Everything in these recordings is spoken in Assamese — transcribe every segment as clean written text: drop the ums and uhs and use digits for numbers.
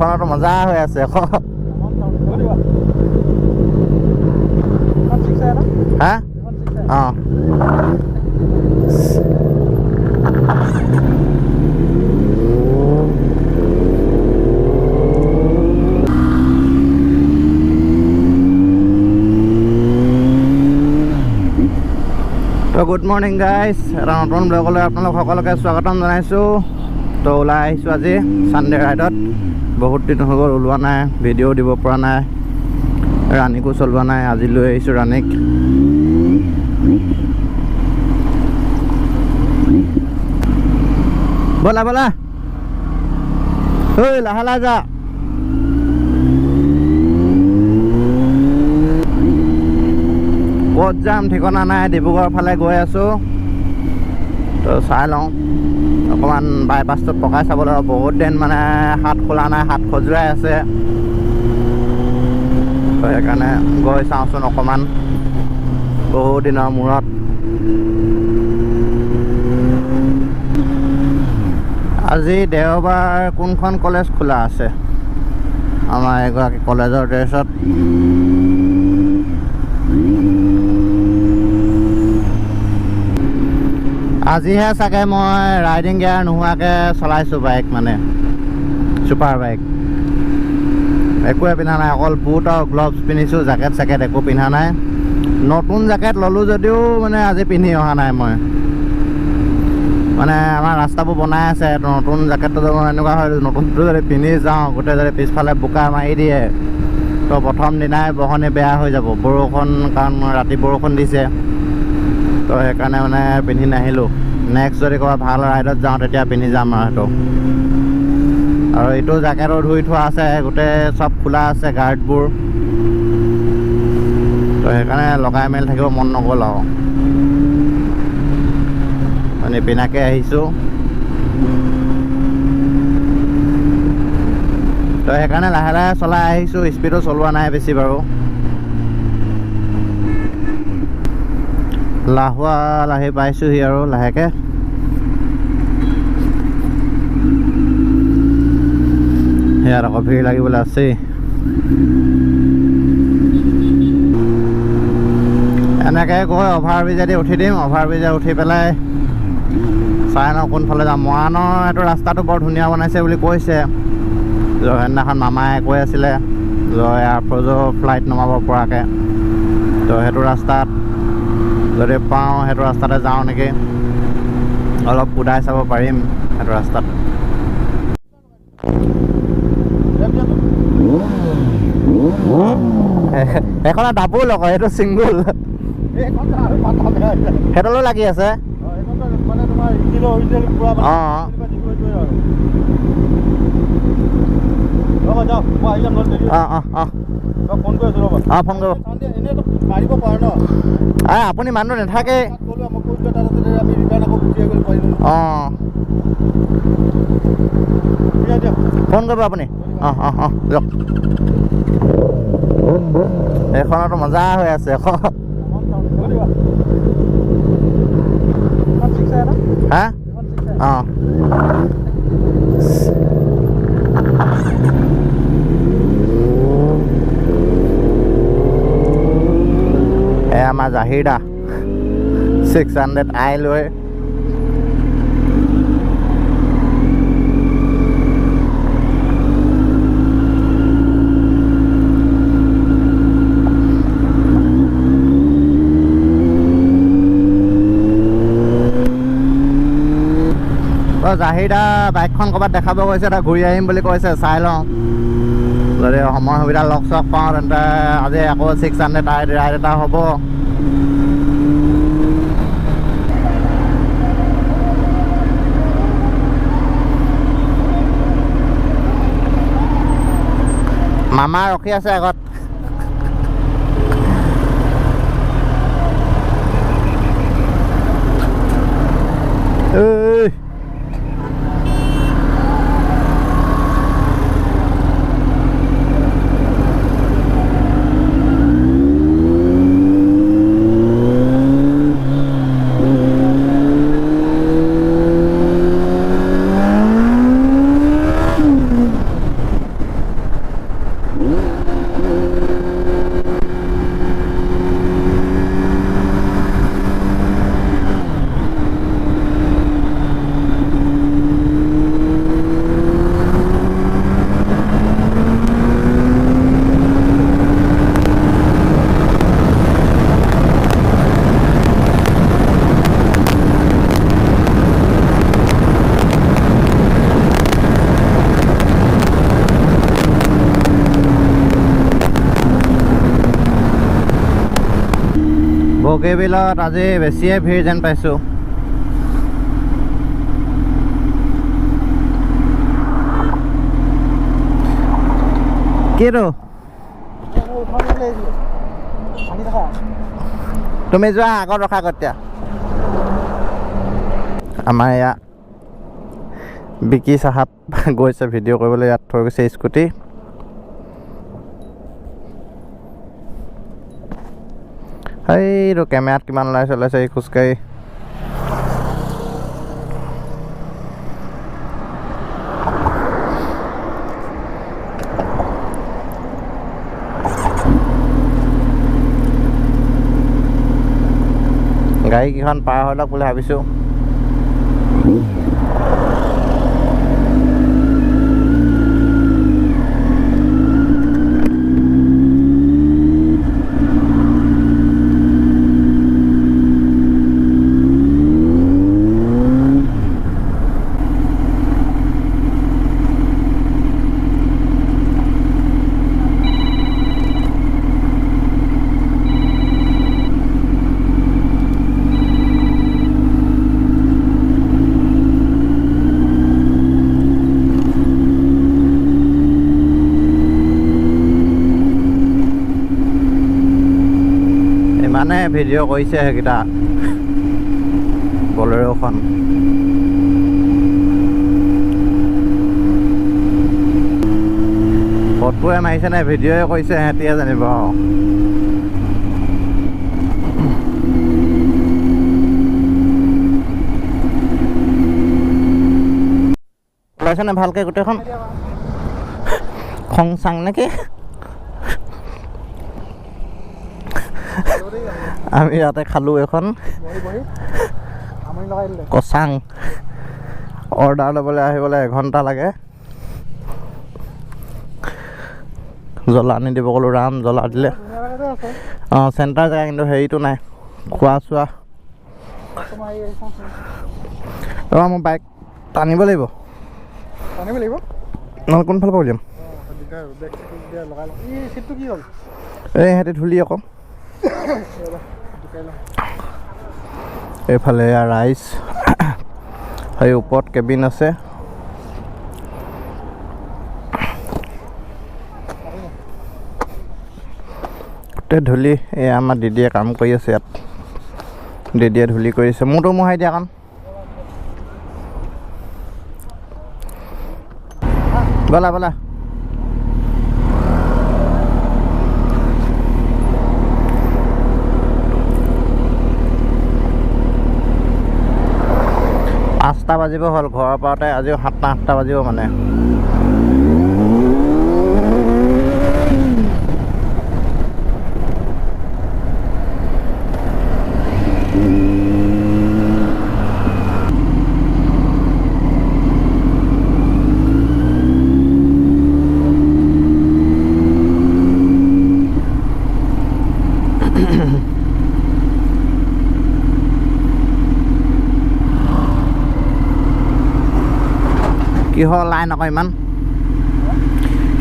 এইখনতো মজা হৈ আছে হা অঁ তো গুড মৰ্ণিং গাইজ এটা নতুন ব্লগলৈ আপোনালোক সকলোকে স্বাগতম জনাইছোঁ। তো ওলাই আহিছোঁ আজি ছানডে ৰাইডত। বহুত দিন হৈ গ'ল ওলোৱা নাই, ভিডিঅ' দিব পৰা নাই, ৰাণীকো চলোৱা নাই। আজি লৈ আহিছোঁ ৰাণীক। ব'লা ব'লা ঐ লাহে লাহে যা। ক'ত যাম ঠিকনা নাই, ডিব্ৰুগড় ফালে গৈ আছোঁ। তো চাই লওঁ অকণমান বাইপাছটোত পকাই চাব লাগিব। বহুত দিন মানে হাত খোলা নাই, হাত খজুৱাই আছে। তো সেইকাৰণে গৈ চাওঁচোন অকণমান, বহুত দিনৰ মূৰত। আজি দেওবাৰ, কোনখন কলেজ খোলা আছে? আমাৰ এগৰাকী কলেজৰ ড্ৰেছত। আজিহে চাগে মই ৰাইডিং গিয়াৰ নোহোৱাকৈ চলাইছোঁ বাইক, মানে ছুপাৰ বাইক। একোৱে পিন্ধা নাই, অকল বুট আৰু গ্লভছ পিন্ধিছোঁ, জেকেট চেকেট একো পিন্ধা নাই। নতুন জেকেট ল'লোঁ যদিও মানে আজি পিন্ধি অহা নাই মই। মানে আমাৰ ৰাস্তাবোৰ বনাই আছে, নতুন জেকেটটো এনেকুৱা হয়, নতুনটো যদি পিন্ধি যাওঁ গোটেই যদি পিছফালে বোকা মাৰি দিয়ে তো প্ৰথম দিনাই বহনি বেয়া হৈ যাব। বৰষুণ, কাৰণ ৰাতি বৰষুণ দিছে। তো সেইকাৰণে মানে পিন্ধি নাহিলোঁ। নেক্সট যদি ক'ৰবাত ভাল ৰাইডত যাওঁ তেতিয়া পিন্ধি যাম আৰু সেইটো। আৰু এইটো জেকেটো ধুই থোৱা আছে, গোটেই চব খোলা আছে গাৰ্ডবোৰ। তো সেইকাৰণে লগাই মেলি থাকিব মন নগ'ল আৰু নিপিন্ধাকৈ আহিছোঁ। তো সেইকাৰণে লাহে লাহে চলাই আহিছোঁ, স্পীডো চলোৱা নাই বেছি বাৰু। লাহোৱা আহি পাইছোঁহি আৰু লাহেকৈ। ইয়াত আকৌ ভিৰ লাগিবলৈ আছেই। এনেকৈ গৈ অভাৰব্ৰিজেদি উঠি দিম। অভাৰব্ৰিজে উঠি পেলাই চাই লওঁ কোনফালে যাম। মৰাণৰ এইটো ৰাস্তাটো বৰ ধুনীয়া বনাইছে বুলি কৈছে। সেইদিনাখন মামাই কৈ আছিলে এয়াৰফৰ্চৰ ফ্লাইট নমাব পৰাকৈ। তো সেইটো ৰাস্তাত যদি পাওঁ সেইটো ৰাস্তাতে যাওঁ নেকি, অলপ কুদাই চাব পাৰিম সেইটো ৰাস্তাত। এখন ডাবুল আকৌ, এইটো ছিংগুল। সেইটোলৈ লাগি আছে। অঁ ফোন কৰিব। আপুনি মানুহ নাথাকে। অঁ ফোন কৰিব আপুনি। দিয়ক। এইখনতো মজা হৈ আছে হা অঁ আমাৰ জাহিৰ দা 600i লৈ জাহিৰ দা বাইকখন ক'ৰবাত দেখাব গৈছে, তাত ঘূৰি আহিম বুলি কৈছে। চাই লওঁ, যদি সময় সুবিধা লগ চগ পাওঁ তেন্তে আজি আকৌ 600i ৰাইড এটা হ'ব। মামা ৰখি আছে আগত। বগীবিলত আজি বেছিয়ে ভিৰ যেন পাইছোঁ। কিটো তুমি যোৱা আগত ৰখা কতিয়া আমাৰ ইয়াত বিকি চাহাব গৈছে ভিডিঅ' কৰিবলৈ, ইয়াত থৈ গৈছে স্কুটি। এইটো কেমেৰাত কিমান ওলাইছে এই খোজকাঢ়ি। গাড়ী কেইখন পাৰ হৈ লওক বুলি ভাবিছোঁ। মানে ভিডিঅ' কৰিছে সেইকেইটা বলেৰোখন। ফটোৱে মাৰিছে নে ভিডিঅ'য়ে কৰিছে সিহঁতিয়ে জানিব। ওলাইছে নে ভালকৈ গোটেইখন? খং চাং নেকি? আমি ইয়াতে খালোঁ এখন কচাং। অৰ্ডাৰ ল'বলৈ আহিবলৈ এঘণ্টা লাগে। জ্বলা আনি দিব ক'লোঁ, ৰাম জ্বলা দিলে। অঁ চেণ্টাৰ জেগা, কিন্তু হেৰিটো নাই খোৱা চোৱা। ৰ'বা মোৰ বাইক টানিব লাগিব। নহ'লে কোনফালৰ পৰা উলিয়াম? এই সিহঁতি ধূলি আকৌ। এইফালে ৰাইচ, সেই ওপৰত কেবিন আছে। গোটেই ধূলি। এই আমাৰ দিদিয়ে কাম কৰি আছে ইয়াত। দিদিয়ে ধূলি কৰিছে। মোৰতো মোহাই দিয়া কাৰণ ব'লা ব'লা। পাঁচটা বাজিব হ'ল ঘৰৰ পাওঁতে। আজিও 7টা-8টা বাজিব মানে। কিহৰ লাইন আকৌ ইমান?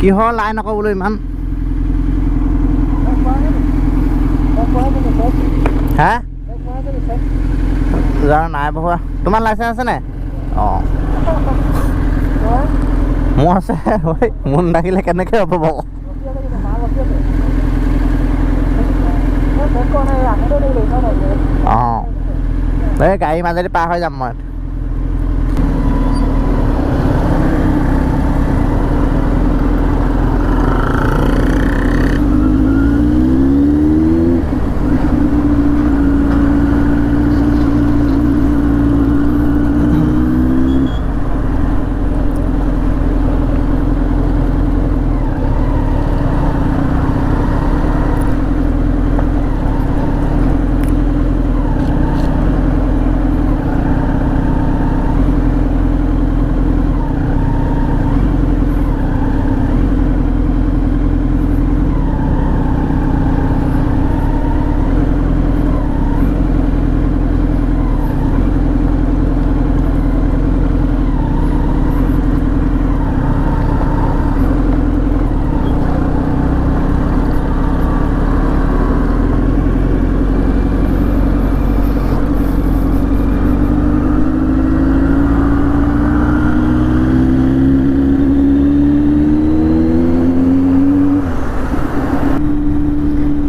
কিহৰ লাইন আকৌ বোলো ইমান? হা যাৰ নাই বহোৱা। তোমাৰ লাইচেঞ্চ আছে নাই? অঁ মোৰ আছে। মোৰ নাথাকিলে কেনেকৈ হ'ব বাৰু? অঁ এই গাড়ীৰ মাজেদি পাৰ হৈ যাম মই।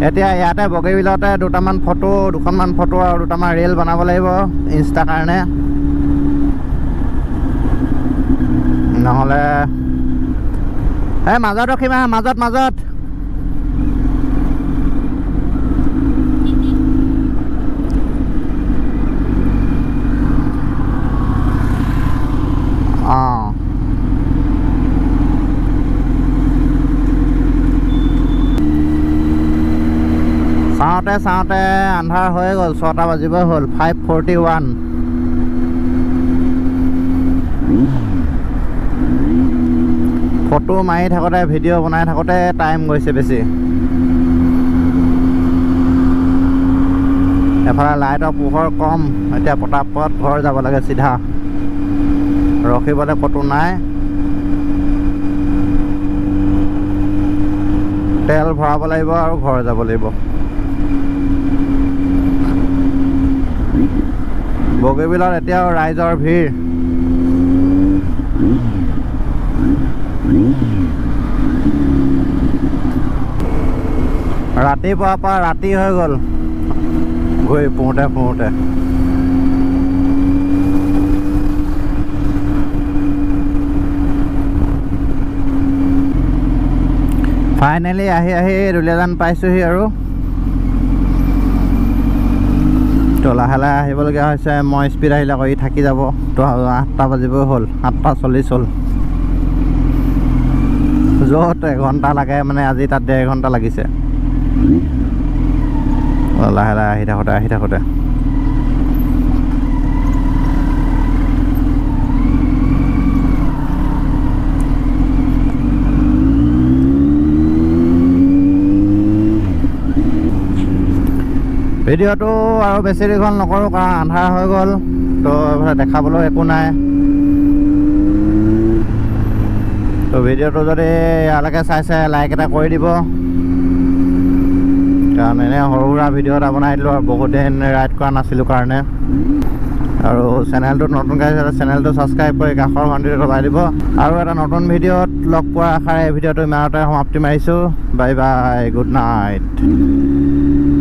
এতিয়া ইয়াতে বগীবিলতে দুটামান ফটো দুখনমান ফটো আৰু দুটামান ৰিল বনাব লাগিব ইনষ্টাৰ কাৰণে নহ'লে এই মাজত ৰখিবা মাজত অঁ চাওঁতে আন্ধাৰ হৈ গ'ল 6টা বাজিব হ'ল 5:41 ফটো মাৰি থাকোঁতে ভিডিঅ' বনাই থাকোঁতে টাইম গৈছে বেছি এফালে লাইটৰ পোহৰ কম এতিয়া পটাপট ঘৰ যাব লাগে চিধা ৰখিবলৈ ক'তো নাই তেল ভৰাব লাগিব আৰু ঘৰ যাব লাগিব বগীবিলত এতিয়াও ৰাইজৰ ভিৰ ৰাতিপুৱাৰ পৰা ৰাতি হৈ গ'ল গৈ পোঁতে ফাইনেলি আহি দুলীয়াজান পাইছোঁহি আৰু তো লাহে আহিবলগীয়া হৈছে মই স্পীড আহিলে আকৌ ই থাকি যাব তো 8টা বাজিবই হ'ল 8:40 হ'ল য'ত এঘণ্টা লাগে মানে আজি তাত 1.5 ঘণ্টা লাগিছে লাহে আহি থাকোঁতে ভিডিঅ'টো আৰু বেছি দীঘল নকৰোঁ কাৰণ আন্ধাৰ হৈ গ'ল তো দেখাবলৈ একো নাই তো ভিডিঅ'টো যদি ইয়ালৈকে চাইছে লাইক এটা কৰি দিব কাৰণ এনেই সৰু সুৰা ভিডিঅ' এটা বনাই দিলোঁ আৰু বহুত দিন ৰাইড কৰা নাছিলোঁ কাৰণে আৰু চেনেলটোত নতুনকৈ আহিছে চেনেলটো ছাবস্ক্ৰাইব কৰি কাষৰ ঘণ্টিটো দবাই দিব আৰু এটা নতুন ভিডিঅ'ত লগ পোৱাৰ আশাৰে এই ভিডিঅ'টো ইমানতে সমাপ্তি মাৰিছোঁ বাই বাই গুড নাইট